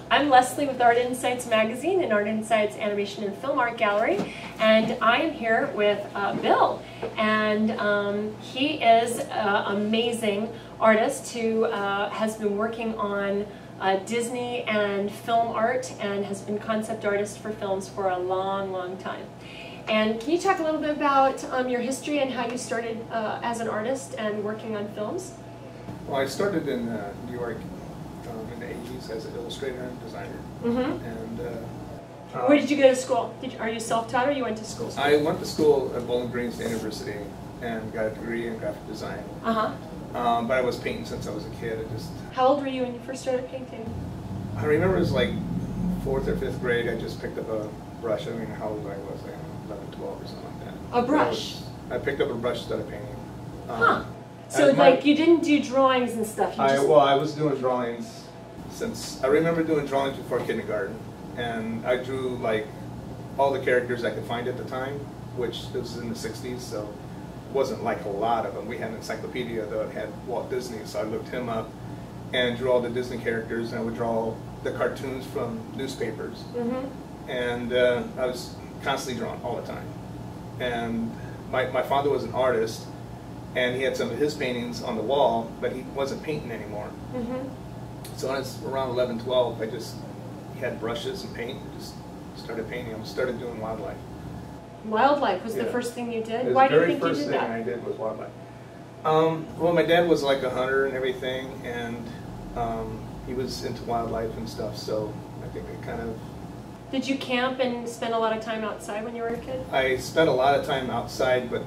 I'm Leslie with Art Insights magazine and Art Insights Animation and Film Art Gallery, and I am here with Bill, and he is an amazing artist who has been working on Disney and film art and has been concept artist for films for a long, long time. And can you talk a little bit about your history and how you started as an artist and working on films? Well, I started in New York in the 80s as an illustrator and designer. Mm-hmm. And where did you go to school? Are you self-taught or you went to school? I went to school at Bowling Green State University and got a degree in graphic design. Uh-huh. But I was painting since I was a kid. How old were you when you first started painting? I remember it was like 4th or 5th grade. I just picked up a brush. I don't even know how old I was, like 11, 12 or something like that. A brush? I picked up a brush and started painting. Huh. So like you didn't do drawings and stuff? Well, I was doing drawings since, I remember doing drawings before kindergarten. And I drew like all the characters I could find at the time, which was in the 60s, so it wasn't like a lot of them. We had an encyclopedia that had Walt Disney, so I looked him up and drew all the Disney characters, and I would draw the cartoons from newspapers. Mm-hmm. And I was constantly drawing all the time. And my father was an artist, and he had some of his paintings on the wall, but he wasn't painting anymore. Mm-hmm. So when I was around 11, 12, he had brushes and paint, and just started painting. I started doing wildlife. Wildlife was the first thing you did? Why do you think you did that? The very first thing I did was wildlife. Well, my dad was like a hunter and everything, and he was into wildlife and stuff, so I think it kind of... Did you camp and spend a lot of time outside when you were a kid? I spent a lot of time outside, but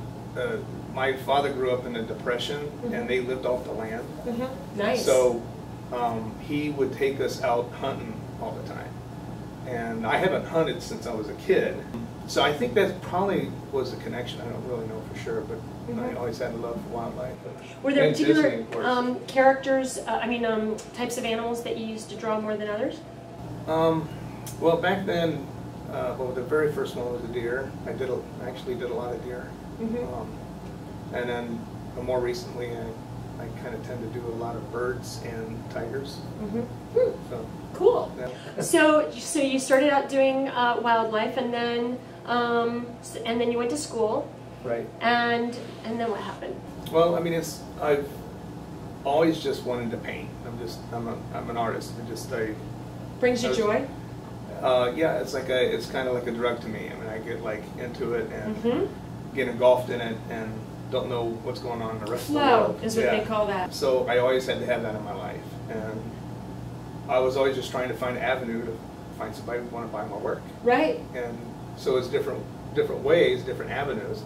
my father grew up in the Depression, mm-hmm. and they lived off the land. Mm-hmm. Nice. So he would take us out hunting all the time. And I haven't hunted since I was a kid. So I think that probably was a connection. I don't really know for sure, but mm-hmm. I always had a love for wildlife. Were there particular characters, types of animals that you used to draw more than others? Well, back then, the very first one was a deer. I actually did a lot of deer. Mm-hmm. And then more recently, I kind of tend to do a lot of birds and tigers. Mm-hmm. So, cool. Yeah. So you started out doing wildlife, and then you went to school. Right. And then what happened? Well, I mean, I've always just wanted to paint. I'm an artist. Brings you joy? Yeah, it's kind of like a drug to me. I mean, I get like into it and mm-hmm. get engulfed in it and don't know what's going on in the rest of the world. Flow is what they call that. So I always had to have that in my life, and I was always just trying to find an avenue to find somebody who would want to buy my work. Right. And so it's different ways, different avenues,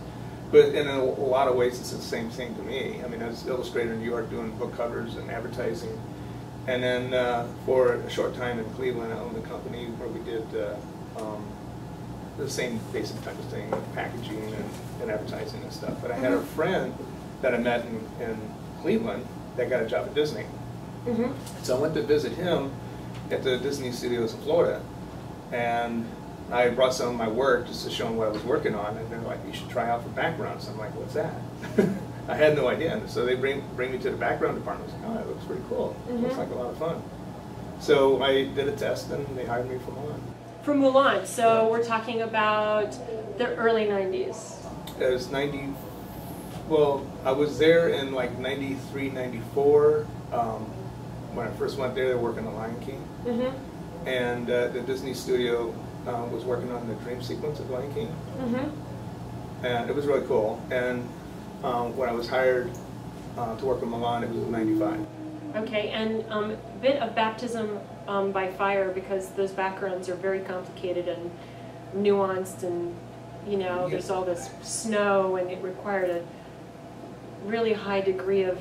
but in a lot of ways it's the same thing to me. I mean, I was an illustrator in New York doing book covers and advertising. And then for a short time in Cleveland, I owned a company where we did the same basic type of thing, packaging and advertising and stuff. But I had a friend that I met in Cleveland that got a job at Disney. Mm-hmm. So I went to visit him at the Disney studios in Florida. And I brought some of my work just to show him what I was working on. And they're like, you should try out for backgrounds. I'm like, what's that? I had no idea. And so they bring me to the background department. I was like, oh, that looks pretty cool. Mm-hmm. Looks like a lot of fun. So I did a test and they hired me for Mulan. For Mulan. So we're talking about the early 90s. It was well, I was there in like 93, 94. When I first went there, they were working on Lion King. Mm-hmm. And the Disney studio was working on the dream sequence of Lion King. Mm-hmm. And it was really cool. And when I was hired to work with Mulan, it was in 95. Okay, and a bit of baptism by fire, because those backgrounds are very complicated and nuanced, and there's all this snow, and it required a really high degree of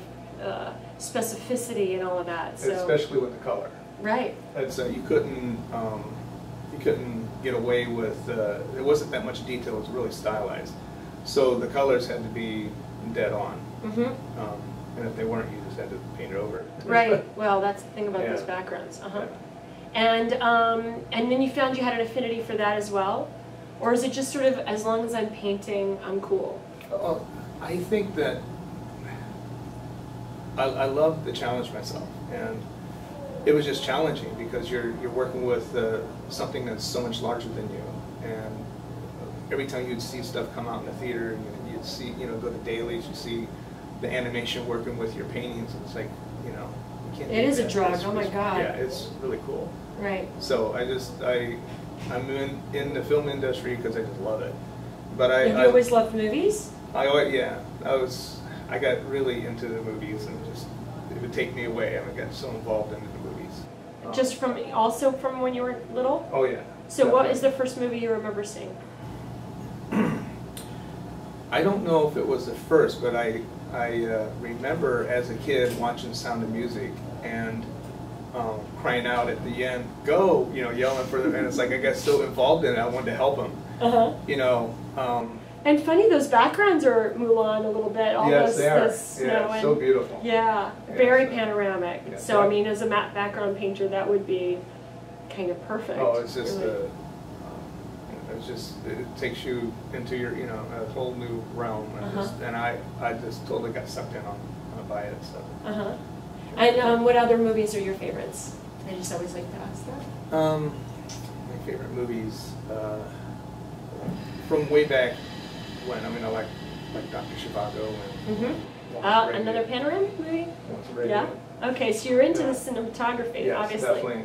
specificity and all of that. So. Especially with the color. Right. You couldn't get away with. There wasn't that much detail. It was really stylized, so the colors had to be dead on. Mm-hmm. And if they weren't, you just had to paint it over. Right. Well, that's the thing about those backgrounds. Uh-huh. Yeah. And then you found you had an affinity for that as well, or is it just sort of as long as I'm painting, I'm cool? I think that I love to challenge myself, and it was just challenging because you're working with something that's so much larger than you, and every time you'd see stuff come out in the theater, you'd see, go to dailies, you see the animation working with your paintings, and it's like, you can't. It is a drug. Oh my God. Yeah, it's really cool. Right. So I'm in the film industry because I just love it. But Have you always loved movies? I got really into the movies, and it would take me away. I got so involved into the movies. Just from when you were little? Oh yeah. So definitely. What is the first movie you remember seeing? I don't know if it was the first, but I remember as a kid watching Sound of Music and crying out at the end, "Go!" Yelling for them, and it's like I got so involved in it, I wanted to help them. And funny, those backgrounds are Mulan a little bit. All yes, those, they are. the snow yeah, so beautiful. Yeah, yeah, very panoramic. Yeah, so I mean, as a matte background painter, that would be kind of perfect. Oh, it's just really. It takes you into your a whole new realm, and I just totally got sucked in on by it. So. And what other movies are your favorites? I just always like to ask that. My favorite movies from way back when. I like Dr. Zhivago and another panoramic movie? Yeah. Okay, so you're into the cinematography, yes, obviously. Definitely.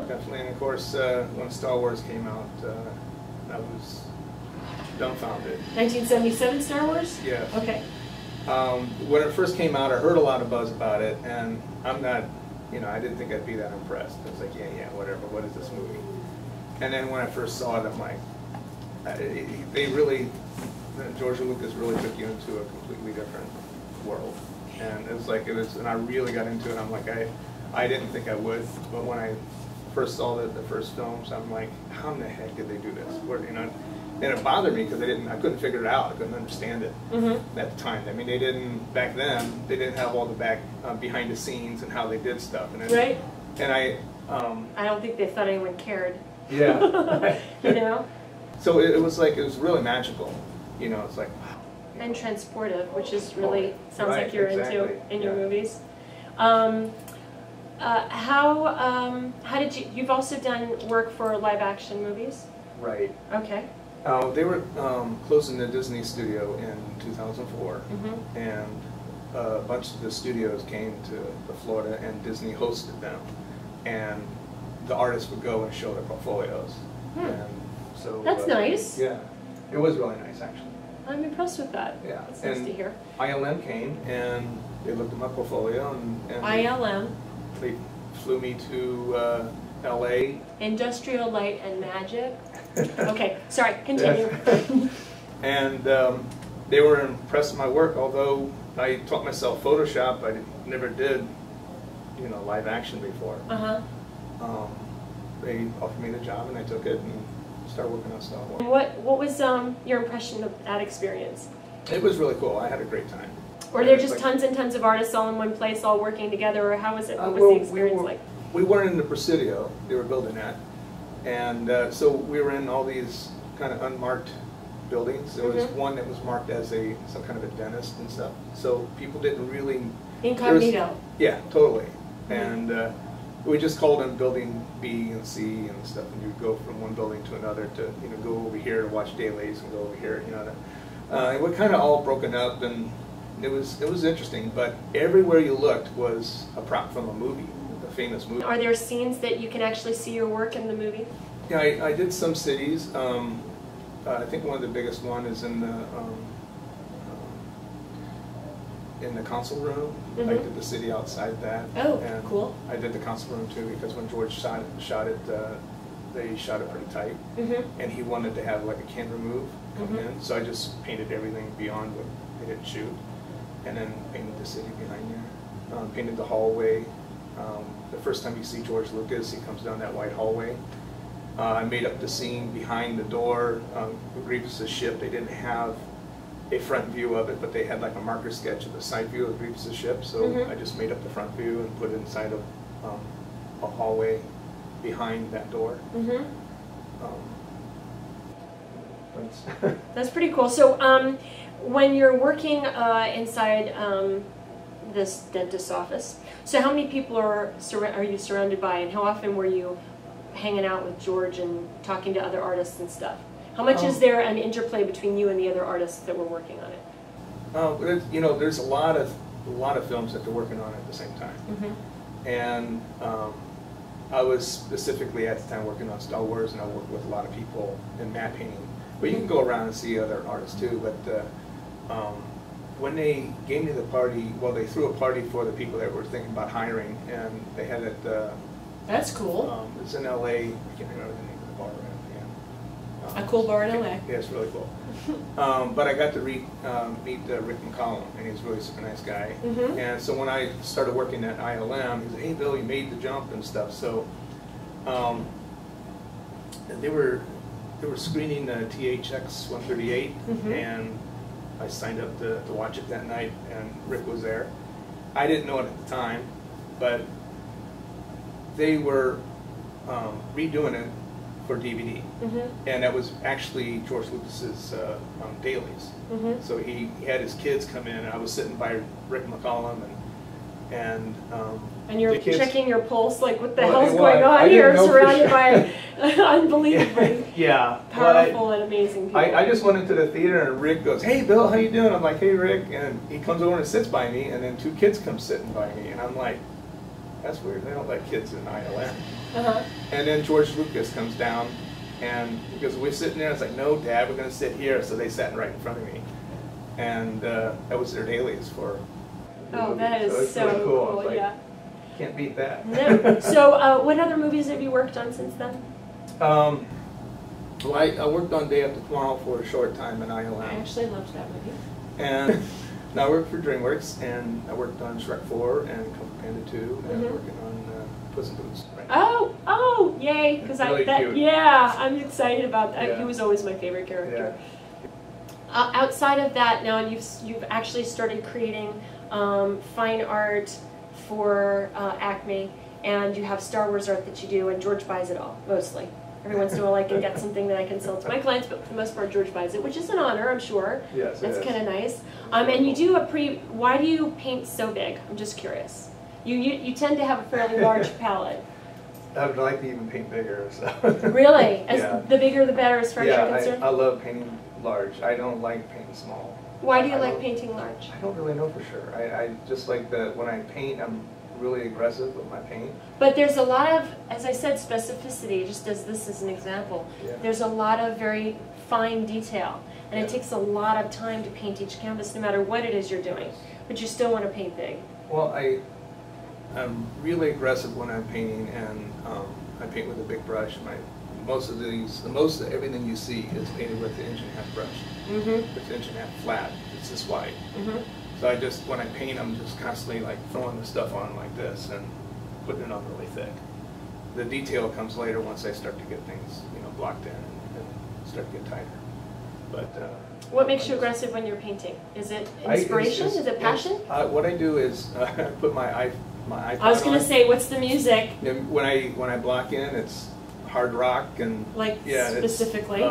Definitely, and of course, when Star Wars came out, I was dumbfounded. 1977 Star Wars? Yes. Okay. When it first came out, I heard a lot of buzz about it, and I'm not, I didn't think I'd be that impressed. I was like, yeah, whatever. What is this movie? And then when I first saw it, I'm like, George Lucas really took you into a completely different world, and and I really got into it. I'm like, I didn't think I would, but when I first saw the first films, I'm like, how in the heck did they do this? And it bothered me because I couldn't figure it out. I couldn't understand it at the time. I mean, back then, they didn't have all the behind the scenes and how they did stuff. Right. And I don't think they thought anyone cared. Yeah. So it was really magical. It's like, wow. And transportive, which is really, sounds like you're into in your movies. How did you've also done work for live action movies? Right. Okay. They were closing the Disney studio in 2004, and a bunch of the studios came to Florida, and Disney hosted them, and the artists would go and show their portfolios. And so that's nice. Yeah, it was really nice actually. I'm impressed with that. Yeah, that's nice to hear. ILM came and they looked at my portfolio and ILM. They flew me to LA. Industrial Light and Magic. Okay, sorry, continue. And they were impressed with my work, although I taught myself Photoshop. I never did, live action before. They offered me the job, and I took it and started working on Star Wars. What was your impression of that experience? It was really cool. I had a great time. Were there just tons and tons of artists all in one place, all working together, or how was it? What was the experience like? We weren't in the Presidio they were building at, and so we were in all these kind of unmarked buildings. There was one that was marked as some kind of a dentist and stuff, so people didn't really... Incognito. Yeah, totally. And we just called them Building B and C and stuff, and you'd go from one building to another to go over here to watch dailies and go over here, and we're kind of all broken up, and it was interesting. But everywhere you looked was a prop from a movie, a famous movie. Are there scenes that you can actually see your work in the movie? Yeah, I did some cities. I think one of the biggest one is in the console room. I did the city outside that. Oh, and cool. I did the console room too because when George shot it, they shot it pretty tight, and he wanted to have like a camera move come in, so I just painted everything beyond what they didn't shoot, and then painted the city behind there. Painted the hallway. The first time you see George Lucas, he comes down that white hallway. I made up the scene behind the door. Grievous's ship, they didn't have a front view of it, but they had like a marker sketch of the side view of Grievous's ship, so I just made up the front view and put it inside of a hallway behind that door. That's pretty cool. So when you're working inside this dentist's office. So how many people are you surrounded by, and how often were you hanging out with George and talking to other artists and stuff? How much is there an interplay between you and the other artists that were working on it? You know, there's a lot of films that they're working on at the same time. And I was specifically at the time working on Star Wars, and I worked with a lot of people in matte painting. But you can go around and see other artists too. But when they gave me the party, well, they threw a party for the people that were thinking about hiring, and they had it. That's cool. It's in LA. I can't remember the name of the bar. A cool bar in LA. Yeah, it's really cool. But I got to meet Rick McCollum, and he's really super nice guy. And so when I started working at ILM, he said, "Hey, Bill, you made the jump and stuff." So they were screening the THX 138, and I signed up to watch it that night, and Rick was there. I didn't know it at the time, but they were redoing it for DVD, and that was actually George Lucas's dailies. So he had his kids come in, and I was sitting by Rick McCollum, and you're checking your pulse, like what the hell's going on here, surrounded by unbelievably powerful and amazing people. I just went into the theater, and Rick goes, "Hey, Bill, how you doing?" I'm like, "Hey, Rick," and he comes over and sits by me, and then two kids come sitting by me, and I'm like, "That's weird. They don't let kids in ILM." And then George Lucas comes down, and because we're sitting there, it's like, "No, Dad, we're going to sit here." So they sat right in front of me, and that was their dailies for. Oh, that is so really cool! Like, yeah, can't beat that. No. So, what other movies have you worked on since then? Well, I worked on Day After Tomorrow for a short time in ILM. I actually loved that movie. And now I work for DreamWorks, and I worked on Shrek 4 and Kung Fu Panda 2, and working on Puss in Boots. Right now. Oh, yay! Because Really I'm excited about that. Yeah. He was always my favorite character. Yeah. Outside of that, now you've actually started creating fine art for Acme, and you have Star Wars art that you do, and George buys it all, mostly. Every once in a while I can get something that I can sell to my clients, but for the most part George buys it, which is an honor, I'm sure. Yes, that's kind of nice. And you do why do you paint so big? I'm just curious. You tend to have a fairly large palette. I would like to even paint bigger. So. Really? The bigger the better as far as you're concerned? I love painting large. I don't like painting small. Why do you like painting large? I don't really know for sure. I just like that when I paint, I'm really aggressive with my paint. But there's a lot of, as I said, specificity, just as this is an example. Yeah. There's a lot of very fine detail, and it takes a lot of time to paint each canvas, no matter what it is you're doing. But you still want to paint big. Well, I'm really aggressive when I'm painting, and I paint with a big brush. Most of everything you see is painted with the 1.5" brush. It's 1.5" flat. It's this wide. So when I paint, I'm just constantly like throwing the stuff on like this and putting it on really thick. The detail comes later once I start to get things, blocked in and start to get tighter. But what makes you aggressive when you're painting? Is it inspiration? Is it passion? What I do is I put my iPod I was going to on. say, what's the music? And when I block in, it's hard rock and specifically.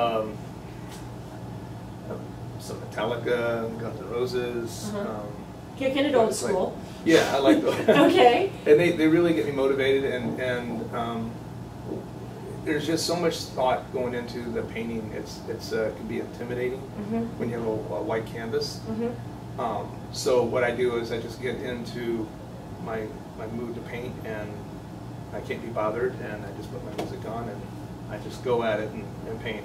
Some Metallica, Guns N' Roses. Kicking it old school. Yeah, I like those. Okay. And they really get me motivated, and there's just so much thought going into the painting. It can be intimidating when you have a white canvas. So what I do is I just get into my mood to paint, and I can't be bothered, and I just put my music on, and I just go at it and paint.